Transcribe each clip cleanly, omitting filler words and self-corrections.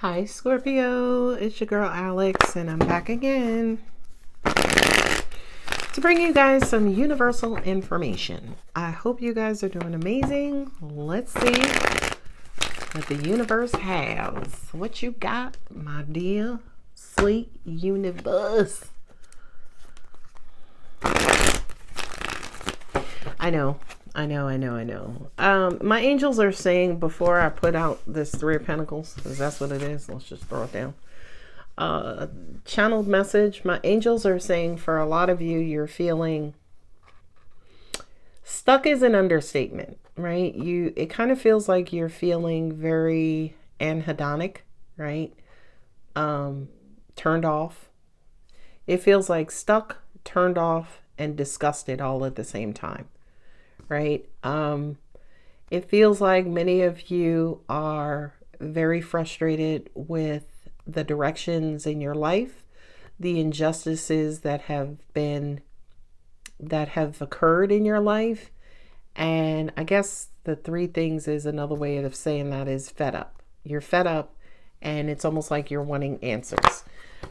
Hi Scorpio, it's your girl Alex and I'm back again to bring you guys some universal information. I hope you guys are doing amazing. Let's see what the universe has. What you got, my dear sweet universe? I know. My angels are saying before I put out this Three of Pentacles, because that's what it is. Let's just throw it down. Channeled message. My angels are saying for a lot of you, you're feeling stuck is an understatement, right? It kind of feels like you're feeling very anhedonic, right? Turned off. It feels like stuck, turned off, and disgusted all at the same time. Right? It feels like many of you are very frustrated with the directions in your life, the injustices that have occurred in your life. And I guess the three things is another way of saying that is fed up. You're fed up and it's almost like you're wanting answers.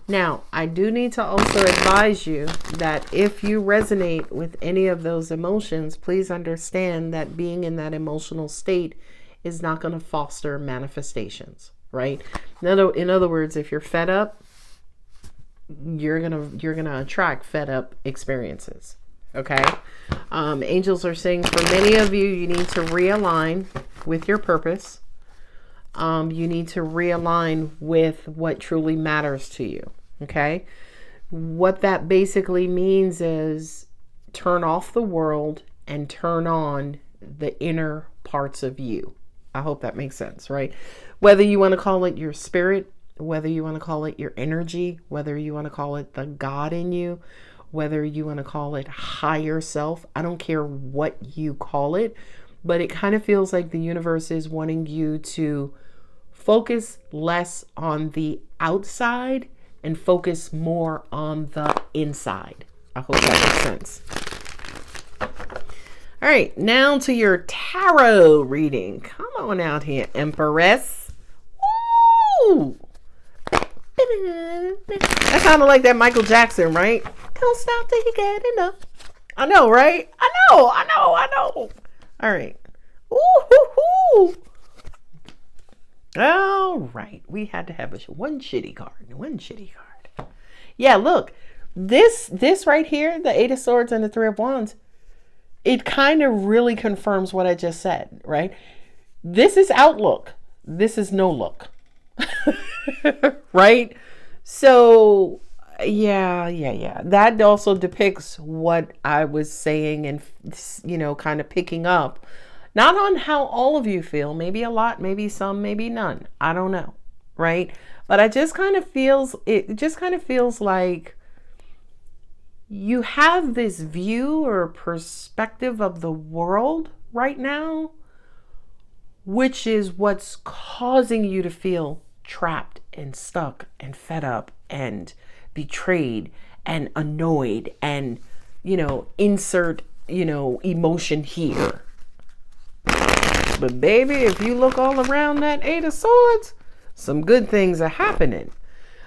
Now, I do need to also advise you that if you resonate with any of those emotions, please understand that being in that emotional state is not going to foster manifestations, right? In other words, if you're fed up, you're gonna attract fed up experiences. Okay. Angels are saying for many of you, you need to realign with your purpose. You need to realign with what truly matters to you. Okay. What that basically means is turn off the world and turn on the inner parts of you. I hope that makes sense, right? Whether you want to call it your spirit, whether you want to call it your energy, whether you want to call it the God in you, whether you want to call it higher self. I don't care what you call it, but it kind of feels like the universe is wanting you to focus less on the outside and focus more on the inside. I hope that makes sense. All right, now to your tarot reading. Come on out here, Empress. Woo! That sounded like that Michael Jackson, right? Don't stop till you get enough. I know, right? I know. All right. Ooh. All right, we had to have one shitty card. Yeah, look, this right here, the Eight of Swords and the Three of Wands, it kind of really confirms what I just said, right? This is outlook. This is no look. Right? So, yeah. That also depicts what I was saying and, kind of picking up. Not on how all of you feel, maybe a lot, maybe some, maybe none. I don't know, right? But it just kind of feels like you have this view or perspective of the world right now, which is what's causing you to feel trapped and stuck and fed up and betrayed and annoyed and, insert, emotion here. But baby, if you look all around that Eight of Swords, some good things are happening.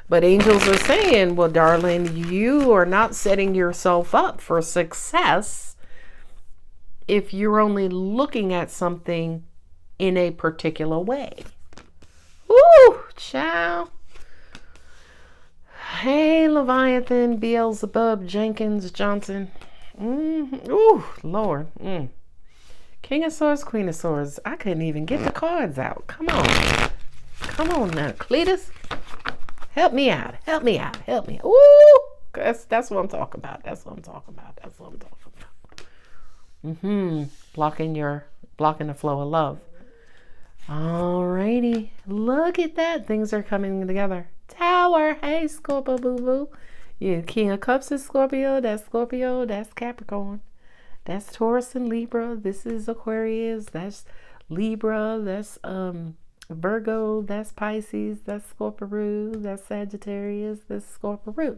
But angels are saying, well, darling, you are not setting yourself up for success if you're only looking at something in a particular way. Woo, child. Hey, Leviathan, Beelzebub, Jenkins, Johnson. Ooh, Lord. King of Swords, Queen of Swords. I couldn't even get the cards out. Come on now, Cletus. Help me out. Ooh, that's what I'm talking about. Blocking the flow of love. Alrighty. Look at that. Things are coming together. Tower. Hey, Scorpio boo boo. Yeah, King of Cups is Scorpio. That's Capricorn. That's Taurus and Libra. This is Aquarius. That's Libra. That's Virgo. That's Pisces. That's Scorpio. That's Sagittarius. That's Scorpio.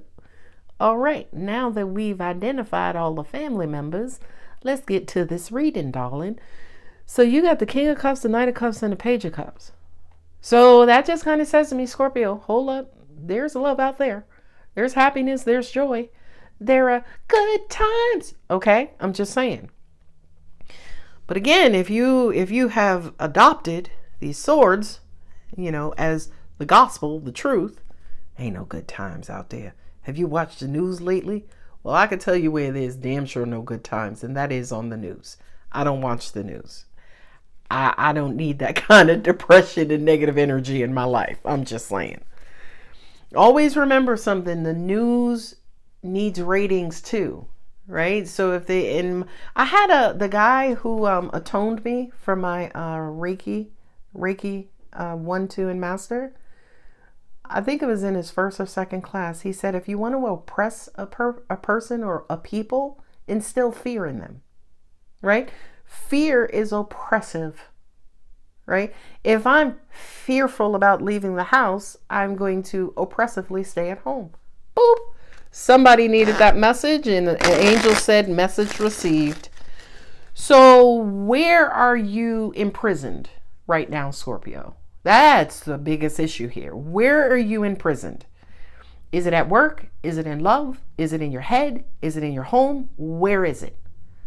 All right. Now that we've identified all the family members, let's get to this reading, darling. So you got the King of Cups, the Knight of Cups, and the Page of Cups. So that just kind of says to me, Scorpio, hold up. There's love out there. There's happiness. There's joy. There are good times. Okay? I'm just saying. But again, if you have adopted these swords, as the gospel, the truth, ain't no good times out there. Have you watched the news lately? Well, I can tell you where there's damn sure no good times, and that is on the news. I don't watch the news. I don't need that kind of depression and negative energy in my life. I'm just saying. Always remember something. The news needs ratings too, right? So if I had the guy who atoned me for my Reiki 1, 2, and Master. I think it was in his first or second class. He said, if you want to oppress a person or a people, instill fear in them, right? Fear is oppressive, right? If I'm fearful about leaving the house, I'm going to oppressively stay at home. Boop. Somebody needed that message, and an angel said, message received. So where are you imprisoned right now, Scorpio? That's the biggest issue here. Where are you imprisoned? Is it at work? Is it in love? Is it in your head? Is it in your home? Where is it?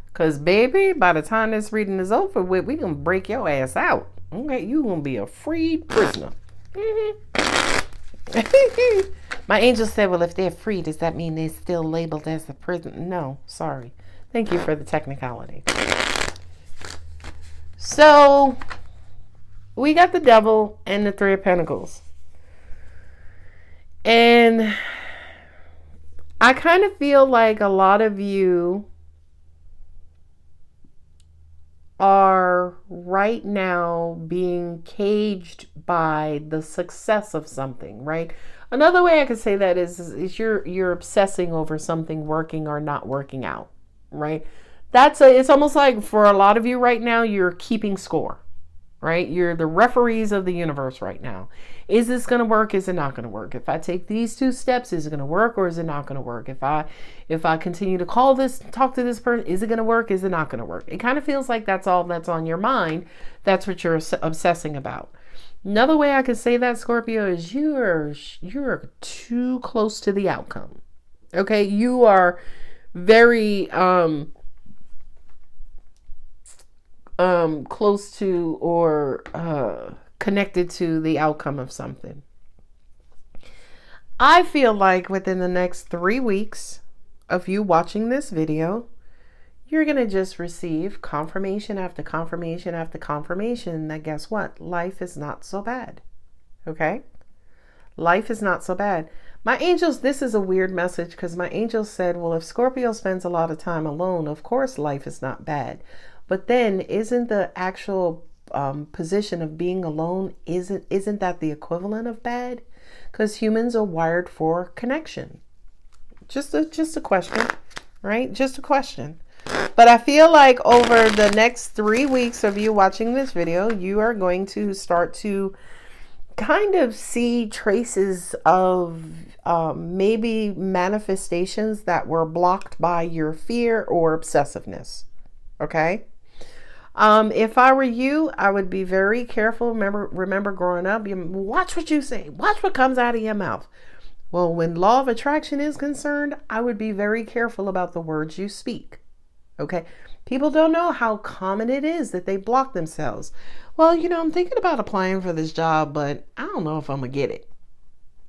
Because, baby, by the time this reading is over with, we going to break your ass out. Okay, you going to be a freed prisoner. My angel said, well, if they're free, does that mean they're still labeled as a prisoner? No, sorry. Thank you for the technicality. So, we got the Devil and the Three of Pentacles. And I kind of feel like a lot of you are right now being caged by the success of something, right? Another way I could say that is you're obsessing over something working or not working out, right? It's almost like for a lot of you right now, you're keeping score, right? You're the referees of the universe right now. Is this going to work? Is it not going to work? If I take these 2 steps, is it going to work or is it not going to work? If I continue to talk to this person, is it going to work? Is it not going to work? It kind of feels like that's all that's on your mind. That's what you're obsessing about. Another way I could say that, Scorpio, is you're too close to the outcome. Okay? You are very close to or connected to the outcome of something. I feel like within the next 3 weeks of you watching this video, you're going to just receive confirmation after confirmation after confirmation that guess what? Life is not so bad. Okay? Life is not so bad. My angels, this is a weird message because my angels said, well, if Scorpio spends a lot of time alone, of course life is not bad. But then isn't the actual position of being alone, isn't that the equivalent of bad? Because humans are wired for connection. Just a question, right? Just a question. But I feel like over the next 3 weeks of you watching this video, you are going to start to kind of see traces of maybe manifestations that were blocked by your fear or obsessiveness. Okay? If I were you, I would be very careful. Remember growing up, you watch what you say. Watch what comes out of your mouth. Well, when law of attraction is concerned, I would be very careful about the words you speak. Okay? People don't know how common it is that they block themselves. Well, I'm thinking about applying for this job, but I don't know if I'm going to get it.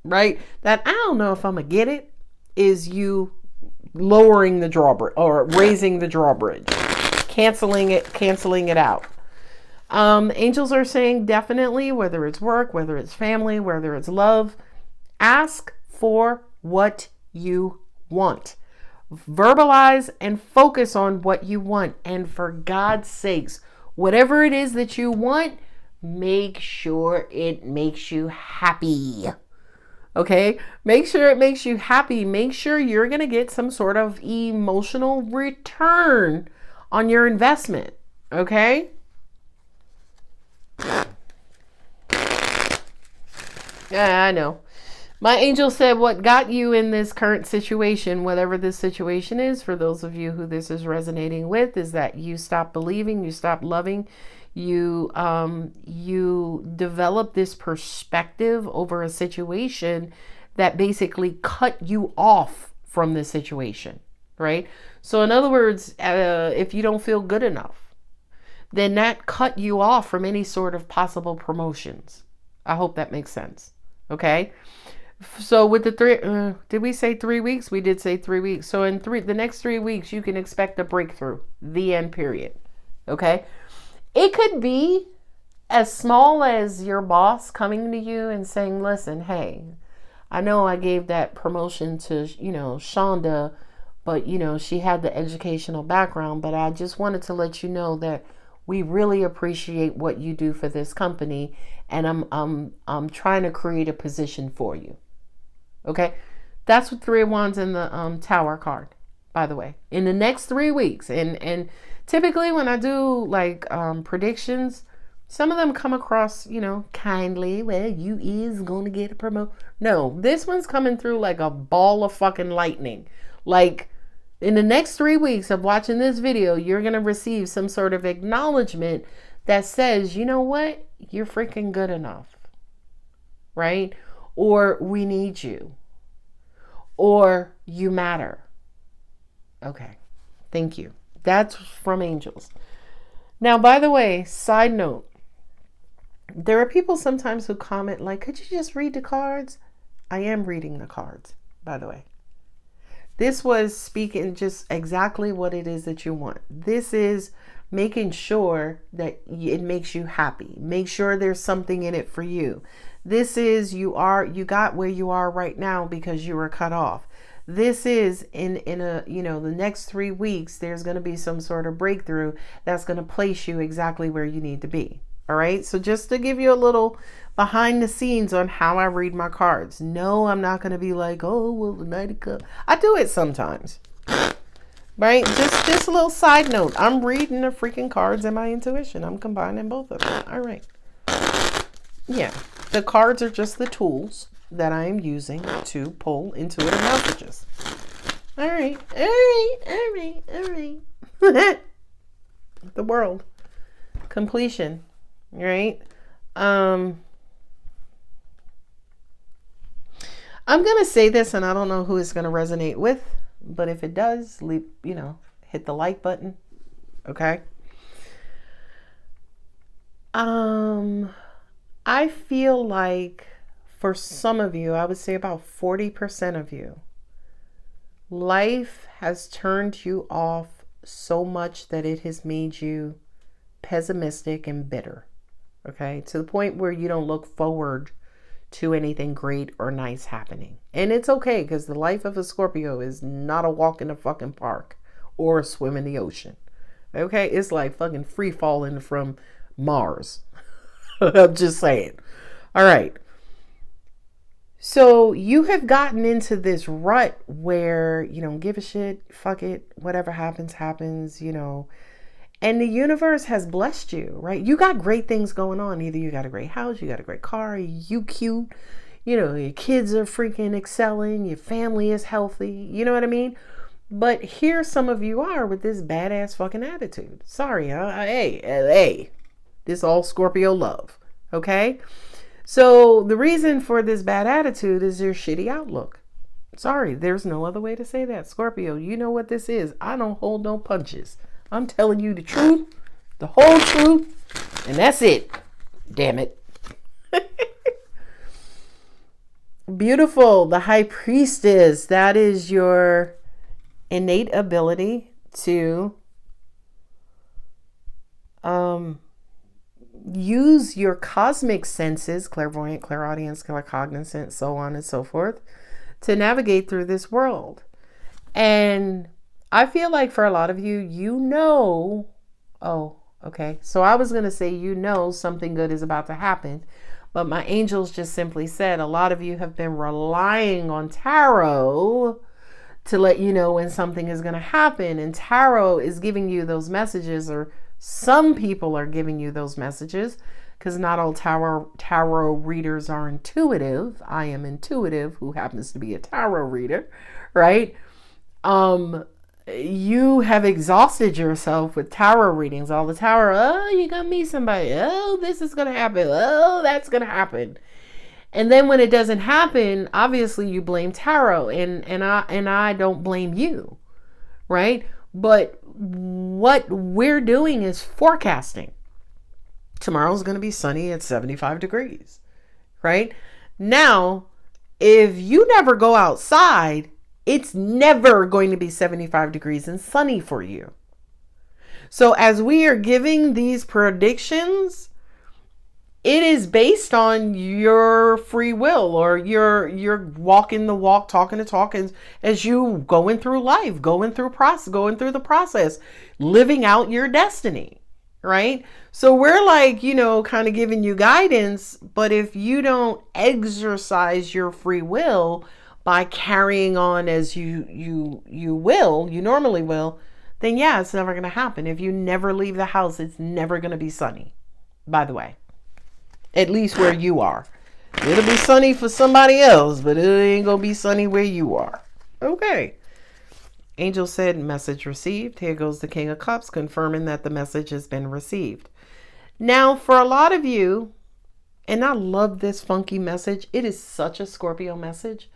Right? That I don't know if I'm going to get it is you lowering the drawbridge or raising the drawbridge. Canceling it out. Angels are saying definitely, whether it's work, whether it's family, whether it's love, ask for what you want. Verbalize and focus on what you want. And for God's sakes, whatever it is that you want, make sure it makes you happy. Okay? Make sure it makes you happy. Make sure you're going to get some sort of emotional return on your investment. Okay? Yeah, I know. My angel said what got you in this current situation, whatever this situation is, for those of you who this is resonating with, is that you stop believing, you stop loving, You develop this perspective over a situation that basically cut you off from the situation, right? So in other words, if you don't feel good enough, then that cut you off from any sort of possible promotions. I hope that makes sense. Okay. So with the did we say 3 weeks? We did say 3 weeks. So in the next 3 weeks, you can expect a breakthrough. The end, period. Okay. It could be as small as your boss coming to you and saying, listen, hey, I know I gave that promotion to, Shonda, but, she had the educational background, but I just wanted to let you know that we really appreciate what you do for this company, and I'm trying to create a position for you. Okay? That's what Three of Wands in the Tower card, by the way. In the next 3 weeks, and typically when I do like predictions, some of them come across, kindly. Well, you is going to get a promotion. No, this one's coming through like a ball of fucking lightning. Like in the next 3 weeks of watching this video, you're going to receive some sort of acknowledgement that says, you know what? You're freaking good enough. Right? Or we need you. Or you matter. Okay. Thank you. That's from angels. Now, by the way, side note, there are people sometimes who comment like, could you just read the cards? I am reading the cards, by the way. This was speaking just exactly what it is that you want. This is making sure that it makes you happy. Make sure there's something in it for you. This is you got where you are right now because you were cut off. This is in a, the next 3 weeks, there's going to be some sort of breakthrough that's going to place you exactly where you need to be. All right. So just to give you a little behind the scenes on how I read my cards. No, I'm not going to be like, oh, well, the Knight of Cups. I do it sometimes. Right. Just this little side note. I'm reading the freaking cards and my intuition. I'm combining both of them. All right. Yeah. The cards are just the tools that I am using to pull intuitive messages. All right. All right. All right. All right. The world. Completion. Right? I'm going to say this and I don't know who it's going to resonate with, but if it does, hit the like button. Okay? I feel like for some of you, I would say about 40% of you, life has turned you off so much that it has made you pessimistic and bitter. Okay, to the point where you don't look forward to anything great or nice happening. And it's okay, because the life of a Scorpio is not a walk in the fucking park or a swim in the ocean. Okay, it's like fucking free falling from Mars. I'm just saying. All right. So you have gotten into this rut where you don't give a shit, fuck it, whatever happens, happens, And the universe has blessed you, right? You got great things going on. Either you got a great house, you got a great car, you cute, your kids are freaking excelling, your family is healthy, you know what I mean? But here some of you are with this badass fucking attitude. Sorry, hey, this all Scorpio love, okay? So the reason for this bad attitude is your shitty outlook. Sorry, there's no other way to say that. Scorpio, you know what this is. I don't hold no punches. I'm telling you the truth, the whole truth, and that's it. Damn it. Beautiful. The High Priestess. That is your innate ability to use your cosmic senses, clairvoyant, clairaudience, claircognizant, so on and so forth, to navigate through this world. And I feel like for a lot of you, oh, okay. So I was going to say, something good is about to happen. But my angels just simply said, a lot of you have been relying on tarot to let you know when something is going to happen. And tarot is giving you those messages, or some people are giving you those messages, because not all tarot readers are intuitive. I am intuitive, who happens to be a tarot reader, right? you have exhausted yourself with tarot readings, all the tarot. Oh, you're going to meet somebody. Oh, this is going to happen. Oh, that's going to happen. And then when it doesn't happen, obviously you blame tarot, and I don't blame you, right? But what we're doing is forecasting. Tomorrow's going to be sunny at 75 degrees, right? Now, if you never go outside, it's never going to be 75 degrees and sunny for you. So as we are giving these predictions, it is based on your free will, or you're walking the walk, talking the talk, as you going through life, going through the process, living out your destiny, right? So we're like, kind of giving you guidance, but if you don't exercise your free will by carrying on as you normally will, then yeah, it's never going to happen. If you never leave the house, it's never going to be sunny, by the way. At least where you are. It'll be sunny for somebody else, but it ain't gonna be sunny where you are. Okay. Angel said, message received. Here goes the King of Cups, confirming that the message has been received. Now, for a lot of you, and I love this funky message. It is such a Scorpio message.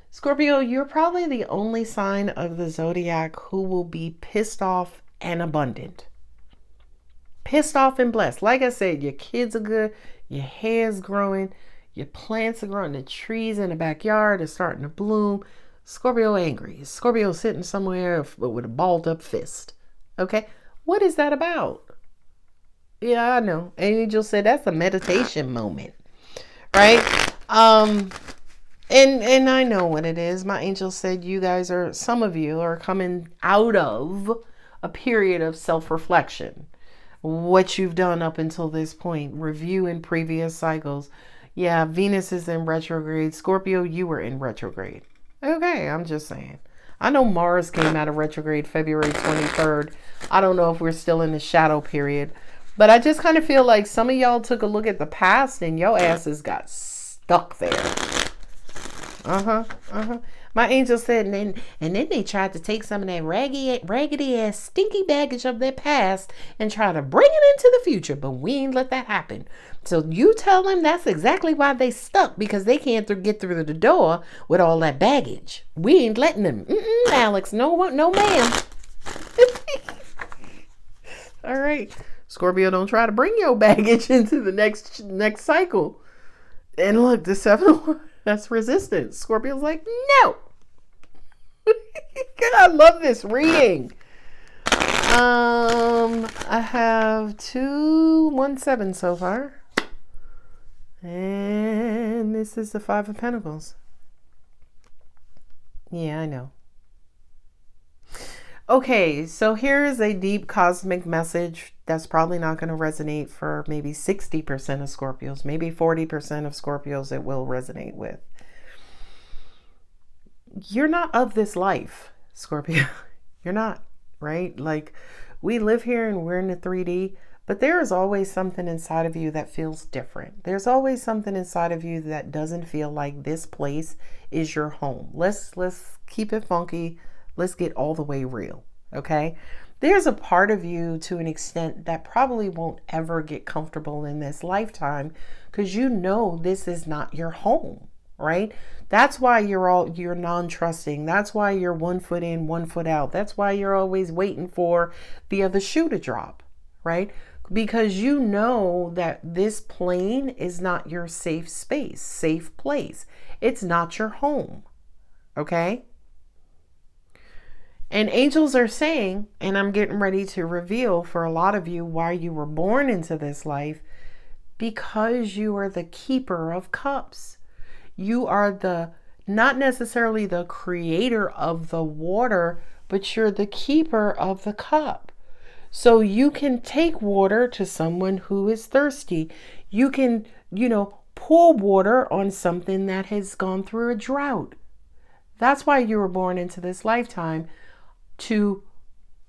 Scorpio, you're probably the only sign of the zodiac who will be pissed off and abundant. Pissed off and blessed. Like I said, your kids are good. Your hair's growing. Your plants are growing. The trees in the backyard are starting to bloom. Scorpio angry. Scorpio sitting somewhere with a balled up fist. Okay? What is that about? Yeah, I know. Angel said that's a meditation moment. Right? And I know what it is. My angel said some of you are coming out of a period of self-reflection. What you've done up until this point, reviewing previous cycles. Yeah, Venus is in retrograde. Scorpio, you were in retrograde. Okay, I'm just saying. I know Mars came out of retrograde February 23rd. I don't know if we're still in the shadow period, but I just kind of feel like some of y'all took a look at the past and your asses got stuck there. My angel said, and then they tried to take some of that raggedy ass, stinky baggage of their past and try to bring it into the future, but we ain't let that happen. So you tell them that's exactly why they stuck, because they can't get through the door with all that baggage. We ain't letting them. Alex, no ma'am. All right, Scorpio, don't try to bring your baggage into the next cycle. And look, the 7 that's resistance. Scorpio's like, no. I love this reading. I have 217 so far. And this is the 5 of Pentacles. Yeah, I know. Okay, so here is a deep cosmic message that's probably not going to resonate for maybe 60% of Scorpios. Maybe 40% of Scorpios it will resonate with. You're not of this life, Scorpio. You're not, right? Like, we live here and we're in the 3D, but there is always something inside of you that feels different. There's always something inside of you that doesn't feel like this place is your home. Let's keep it funky. Let's get all the way real, okay? There's a part of you to an extent that probably won't ever get comfortable in this lifetime because you know this is not your home, right? That's why you're non-trusting. That's why you're 1 foot in, 1 foot out. That's why you're always waiting for the other shoe to drop, right? Because you know that this plane is not your safe space, safe place. It's not your home, okay? And angels are saying, and I'm getting ready to reveal for a lot of you why you were born into this life, because you are the keeper of cups. You are not necessarily the creator of the water, but you're the keeper of the cup. So you can take water to someone who is thirsty. You can, pour water on something that has gone through a drought. That's why you were born into this lifetime. To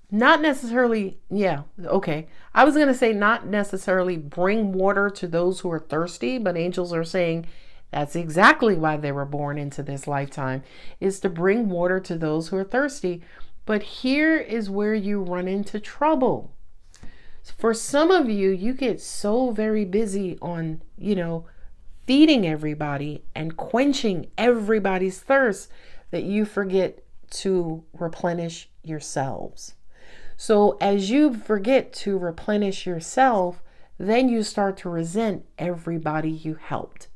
not necessarily, I was going to say not necessarily bring water to those who are thirsty, but angels are saying that's exactly why they were born into this lifetime, is to bring water to those who are thirsty. But here is where you run into trouble. For some of you, you get so very busy on, feeding everybody and quenching everybody's thirst that you forget to replenish yourselves. So as you forget to replenish yourself, then you start to resent everybody you helped.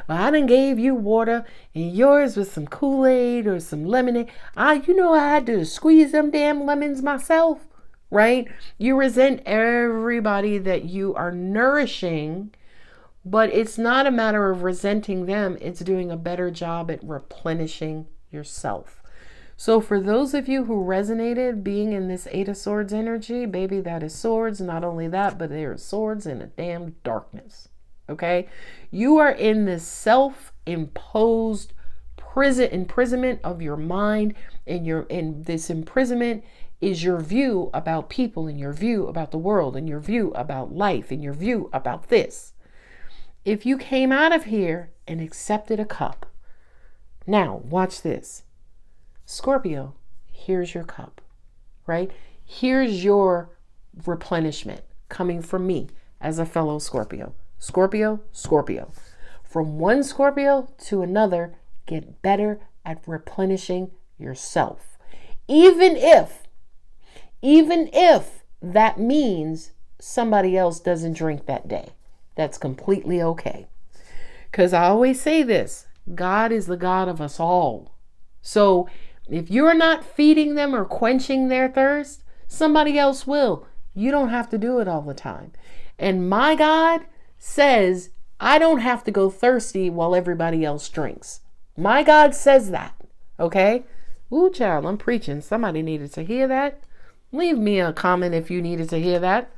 Well, I done gave you water and yours was some Kool-Aid or some lemonade. I had to squeeze them damn lemons myself, right? You resent everybody that you are nourishing, but it's not a matter of resenting them. It's doing a better job at replenishing yourself. So for those of you who resonated being in this Eight of Swords energy, baby, that is swords. Not only that, but there are swords in a damn darkness. Okay? You are in this self-imposed imprisonment of your mind, and this imprisonment is your view about people, and your view about the world, and your view about life, and your view about this. If you came out of here and accepted a cup, now watch this. Scorpio, here's your cup, right? Here's your replenishment coming from me as a fellow Scorpio. Scorpio. From one Scorpio to another, get better at replenishing yourself. Even if that means somebody else doesn't drink that day. That's completely okay. Because I always say this, God is the God of us all. So if you're not feeding them or quenching their thirst, somebody else will. You don't have to do it all the time. And my God says, I don't have to go thirsty while everybody else drinks. My God says that. Okay? Ooh, child, I'm preaching. Somebody needed to hear that. Leave me a comment if you needed to hear that.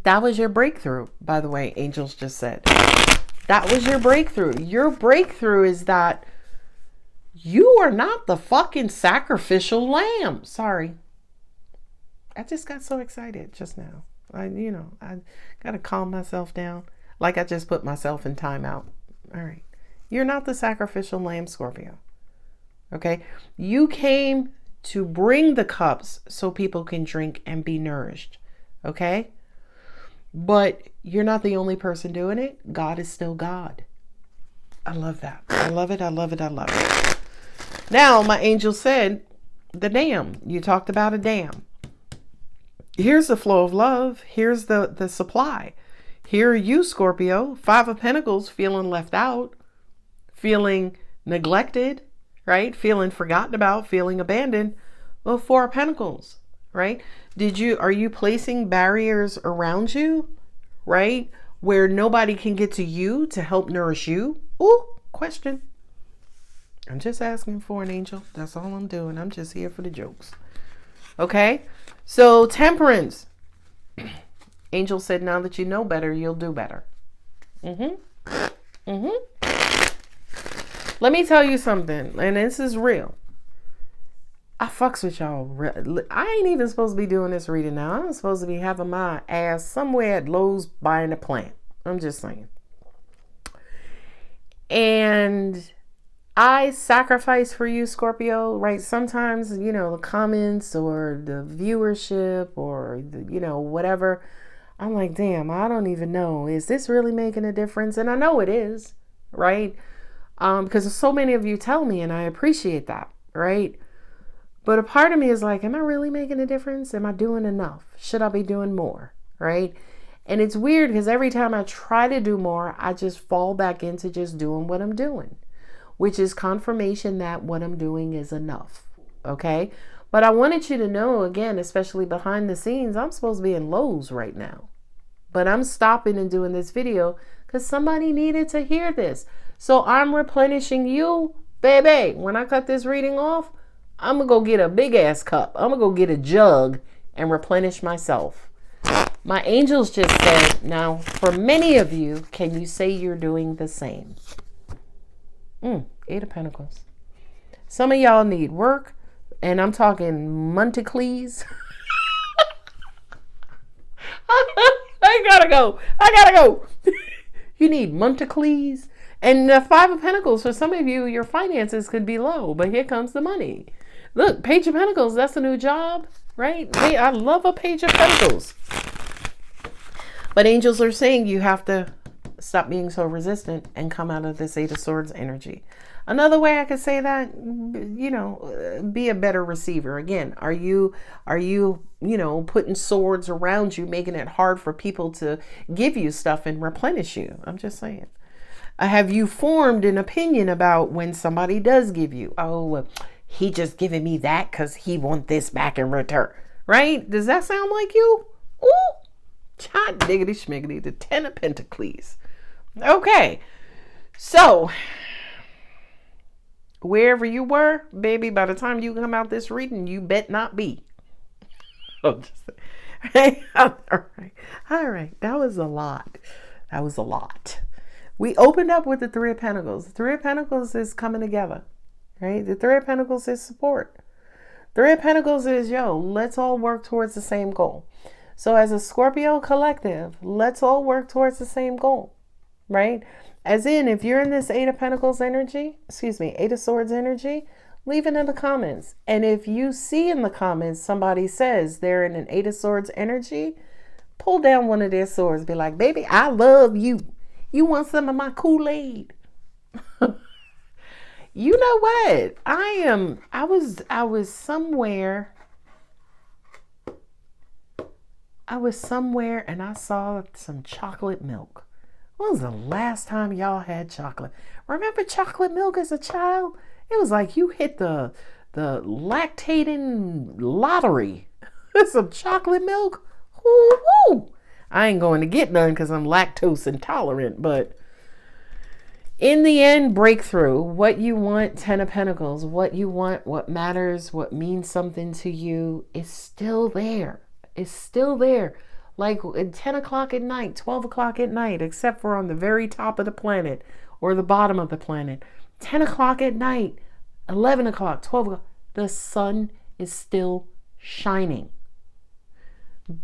That was your breakthrough, by the way, angels just said. That was your breakthrough. Your breakthrough is that you are not the fucking sacrificial lamb. Sorry. I just got so excited just now. I got to calm myself down. Like I just put myself in timeout. All right. You're not the sacrificial lamb, Scorpio. Okay. You came to bring the cups so people can drink and be nourished. Okay. But you're not the only person doing it. God is still God. I love that. I love it. I love it. I love it. Now, my angel said, the dam. You talked about a dam. Here's the flow of love. Here's the supply. Here are you, Scorpio, 5 of Pentacles, feeling left out, feeling neglected, right? Feeling forgotten about, feeling abandoned. Well, 4 of Pentacles, right? Are you placing barriers around you, right? Where nobody can get to you to help nourish you? Ooh, question. I'm just asking for an angel. That's all I'm doing. I'm just here for the jokes. Okay? So, Temperance. Angel said, now that you know better, you'll do better. Let me tell you something, and this is real. I fucks with y'all. I ain't even supposed to be doing this reading now. I'm supposed to be having my ass somewhere at Lowe's buying a plant. I'm just saying. And I sacrifice for you, Scorpio, right? Sometimes, the comments or the viewership or whatever. I'm like, damn, I don't even know. Is this really making a difference? And I know it is, right? Because so many of you tell me, and I appreciate that, right? But a part of me is like, am I really making a difference? Am I doing enough? Should I be doing more, right? And it's weird because every time I try to do more, I just fall back into just doing what I'm doing, which is confirmation that what I'm doing is enough, okay? But I wanted you to know, again, especially behind the scenes, I'm supposed to be in Lowe's right now. But I'm stopping and doing this video because somebody needed to hear this. So I'm replenishing you, baby. When I cut this reading off, I'm going to go get a big ass cup. I'm going to go get a jug and replenish myself. My angels just said, now, for many of you, can you say you're doing the same? 8 of Pentacles. Some of y'all need work, and I'm talking Monticles. I gotta go. You need Monticles. And the 5 of Pentacles, for some of you, your finances could be low, but here comes the money. Look, Page of Pentacles, that's a new job, right? Hey, I love a Page of Pentacles. But angels are saying you have to stop being so resistant and come out of this Eight of Swords energy. Another way I could say that, you know, be a better receiver. Again, are you, you know, putting swords around you, making it hard for people to give you stuff and replenish you? I'm just saying. Have you formed an opinion about when somebody does give you, oh, he just giving me that because he want this back in return, right? Does that sound like you? Ooh, hot diggity schmiggity, the Ten of Pentacles. Okay, so wherever you were, baby, by the time you come out this reading, you bet not be. Oh, just, right? All right, that was a lot. That was a lot. We opened up with the Three of Pentacles. The Three of Pentacles is coming together, right? The Three of Pentacles is support. Three of Pentacles is, yo, let's all work towards the same goal. So as a Scorpio collective, let's all work towards the same goal, right? As in, if you're in this Eight of Pentacles energy, Eight of Swords energy, leave it in the comments. And if you see in the comments somebody says they're in an Eight of Swords energy, pull down one of their swords. Be like, baby, I love you. You want some of my Kool-Aid? You know what? I was somewhere and I saw some chocolate milk. When was the last time y'all had chocolate? Remember chocolate milk as a child? It was like you hit the lactating lottery. Some chocolate milk. Woo-hoo. I ain't going to get none because I'm lactose intolerant, but in the end, breakthrough. What you want, Ten of Pentacles, what you want, what matters, what means something to you is still there. It's still there. Like at 10 o'clock at night, 12 o'clock at night, except for on the very top of the planet or the bottom of the planet. 10 o'clock at night, 11 o'clock, 12 o'clock, the sun is still shining.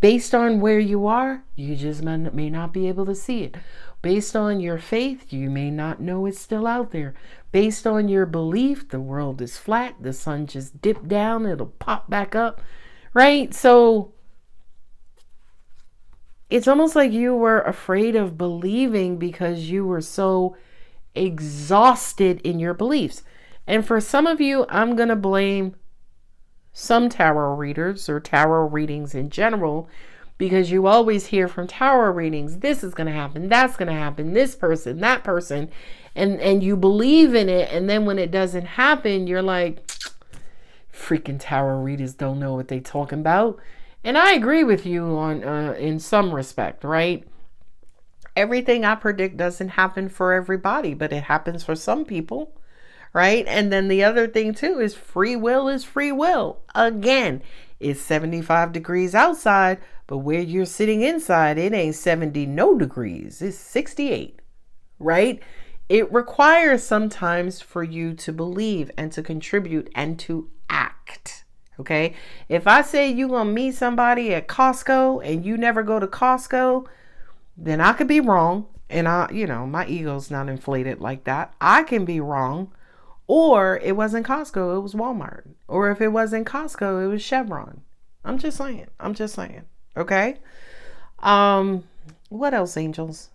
Based on where you are, you just may not be able to see it. Based on your faith, you may not know it's still out there. Based on your belief, the world is flat, the sun just dipped down, it'll pop back up, right? So it's almost like you were afraid of believing because you were so exhausted in your beliefs. And for some of you, I'm going to blame some tarot readers or tarot readings in general, because you always hear from tarot readings, this is going to happen, that's going to happen, this person, that person, and you believe in it, and then when it doesn't happen, you're like, freaking tarot readers don't know what they talking about. And I agree with you on in some respect, right? Everything I predict doesn't happen for everybody, but it happens for some people. Right? And then the other thing too is free will is free will. Again, it's 75 degrees outside, but where you're sitting inside, it ain't 70 no degrees. It's 68, right? It requires sometimes for you to believe and to contribute and to act. Okay? If I say you're going to meet somebody at Costco and you never go to Costco, then I could be wrong. And my ego's not inflated like that. I can be wrong. Or it wasn't Costco, it was Walmart. Or if it wasn't Costco, it was Chevron. I'm just saying. Okay? What else, angels?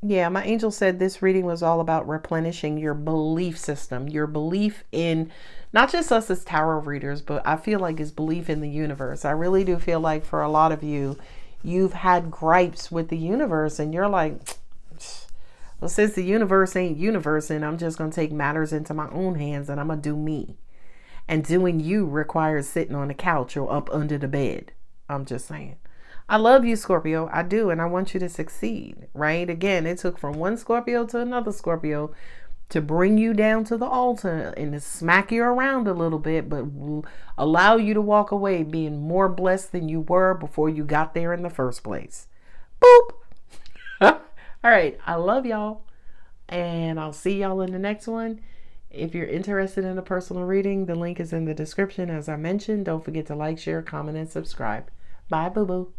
Yeah, my angel said this reading was all about replenishing your belief system, your belief in not just us as tarot readers, but I feel like it's belief in the universe. I really do feel like for a lot of you, you've had gripes with the universe and you're like, well, since the universe ain't universe, and I'm just going to take matters into my own hands and I'm going to do me. And doing you requires sitting on the couch or up under the bed. I'm just saying. I love you, Scorpio. I do. And I want you to succeed, right? Again, it took from one Scorpio to another Scorpio to bring you down to the altar and to smack you around a little bit, but allow you to walk away being more blessed than you were before you got there in the first place. Boop. All right. I love y'all. And I'll see y'all in the next one. If you're interested in a personal reading, the link is in the description. As I mentioned, don't forget to like, share, comment, and subscribe. Bye, boo-boo.